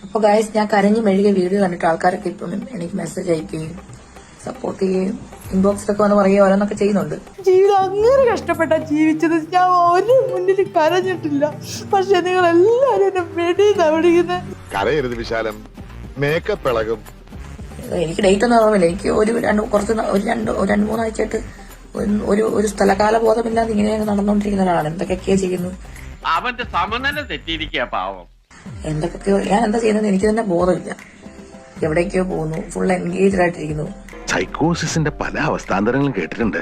അപ്പൊ ഗൈസ്, ഞാൻ കരഞ്ഞു മെഴുകിയ വീഡിയോ കണ്ടിട്ട് ആൾക്കാരൊക്കെ ഇപ്പം എനിക്ക് മെസ്സേജ് അയക്കുകയും സപ്പോർട്ട് ചെയ്യുകയും ഇൻബോക്സിലൊക്കെ വന്ന് പറയുകയും ഓരോന്നൊക്കെ ചെയ്യുന്നുണ്ട്. ജീവിതം അങ്ങനെ കഷ്ടപ്പെട്ടാ ജീവിച്ചത്. ഞാൻ ഒരു മുന്നിൽ കരഞ്ഞിട്ടില്ല. പക്ഷെ നിങ്ങൾ എല്ലാരും എന്നെ വെടിയെന്നാ വിളിക്കുന്നത്. കരയരുത് വിശാലം, മേക്കപ്പ് ഇളകും. എനിക്ക് ഡേറ്റ് ഒന്നും ഓർമ്മയില്ല. എനിക്ക് ഒരു രണ്ട് മൂന്നാഴ്ചയായിട്ട് ഒരു സ്ഥലകാല ബോധമില്ലാതെ ഇങ്ങനെ നടന്നുകൊണ്ടിരിക്കുന്ന ഒരാളാണ്. എന്തൊക്കെയൊക്കെയോ ചെയ്യുന്നു. അവന്റെ സമനില തെറ്റിയിരിക്കുക പാവം. എന്തൊക്കെയോ ഞാൻ എന്താ ചെയ്യുന്നത് എനിക്ക് തന്നെ ബോധമില്ല. എവിടേക്കോ പോകുന്നു, ഫുൾ എൻഗേജ്ഡ് ആയിട്ടിരിക്കുന്നു. സൈക്കോസിന്റെ പല അവസ്ഥാന്തരങ്ങളും കേട്ടിട്ടുണ്ട്,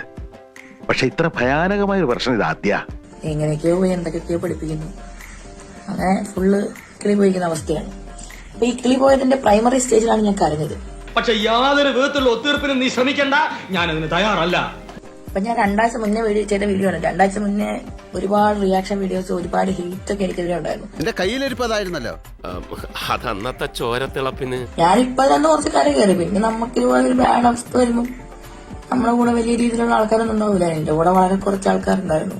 പക്ഷെ ഇത്ര ഭയാനകമായ ഒരു പ്രശ്നം ഇത് ആദ്യ. എങ്ങനെയൊക്കെയോ പോയി എന്തൊക്കെയൊക്കെയോ പഠിപ്പിക്കുന്നു. അങ്ങനെ ഫുള്ള് കിളി പോയിരിക്കുന്ന അവസ്ഥയാണ്. അപ്പൊ ഈ കിളി പോയതിന്റെ പ്രൈമറി സ്റ്റേജിലാണ് ഞാൻ കരഞ്ഞത്. പക്ഷെ യാതൊരു വിധത്തിലുള്ള ഒത്തീർപ്പിനും നീ ശ്രമിക്കണ്ട, ഞാൻ അതിന് തയ്യാറല്ല. അപ്പൊ ഞാൻ 2 ആഴ്ച മുന്നേ ചെയ്ത വീഡിയോ ആണ്. 2 ആഴ്ച മുന്നേ ഒരുപാട് റിയാക്ഷൻ വീഡിയോസ്, ഒരുപാട് ഹീറ്റ് ഒക്കെ എനിക്കെതിരെ ഉണ്ടായിരുന്നു. എന്റെ കയ്യിലിരിപ്പതായിരുന്നല്ലോ. അതന്നത്തെ ചോരത്തിളപ്പിന് ഞാനിപ്പോ തന്നെ കുറച്ച് കര കയറി. പിന്നെ നമുക്ക് ഇതുപോലെ ഒരു ബാഡ് അവസ്ഥ വരുമ്പോൾ നമ്മുടെ കൂടെ വലിയ രീതിയിലുള്ള ആൾക്കാരൊന്നും ഉണ്ടാവില്ല. എന്റെ കൂടെ വളരെ കുറച്ച് ആൾക്കാരുണ്ടായിരുന്നു.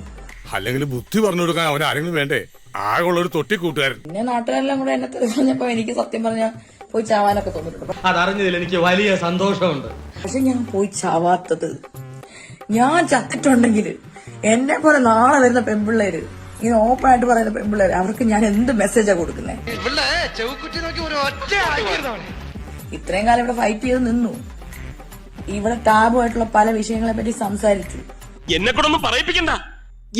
അല്ലെങ്കിൽ ബുദ്ധി പറഞ്ഞു കൊടുക്കാൻ അവൻ ആരെങ്കിലും വേണ്ടേ? ആകെയുള്ള ഒരു തൊട്ടി കൂട്ടുകാരൻ. പിന്നെ നാട്ടുകാരെല്ലാം കൂടെ എന്നെ തെളിഞ്ഞപ്പോ എനിക്ക് സത്യം പറഞ്ഞാൽ പോയി ചാവാനൊക്കെ തോന്നിട്ടുണ്ട്. അതറിഞ്ഞതിൽ എനിക്ക് വലിയ സന്തോഷമുണ്ട്. പക്ഷെ ഞാൻ പോയി ചാവാത്തത്, ഞാൻ ചത്തിട്ടുണ്ടെങ്കിൽ എന്നെ പോലെ നാളെ വരുന്ന പെൺപിള്ളേര്, ഇങ്ങനെ ഓപ്പൺ ആയിട്ട് പറയുന്ന പെൺപിള്ളേര്, അവർക്ക് ഞാൻ എന്ത് മെസ്സേജാ കൊടുക്കുന്നത്? ഇത്രയും കാലം ഇവിടെ ഫൈറ്റ് ചെയ്ത് നിന്നു. ഇവിടെ ടാബുമായിട്ടുള്ള പല വിഷയങ്ങളെ പറ്റി സംസാരിച്ചു. എന്നെ കൂടെ ഒന്നും പറയിപ്പിക്കണ്ട.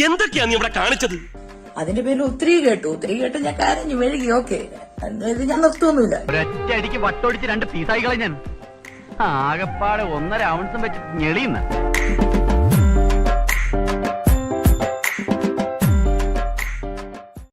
എന്തൊക്കെയാ നീ ഇവിടെ കാണിച്ചത്? അതിന്റെ പേരിൽ ഒത്തിരി കേട്ടു ഞാൻ കരഞ്ഞു മെഴുകി. ഓക്കെ, ഞാൻ നിർത്തുവൊന്നുമില്ല. ഒരൊറ്റ അടിക്ക് വട്ടൊടിച്ച് 2 പീസായികളെ ഞാൻ ആകപ്പാടെ 1.5 ഔൺസും വെച്ച് ഞെളിയുന്ന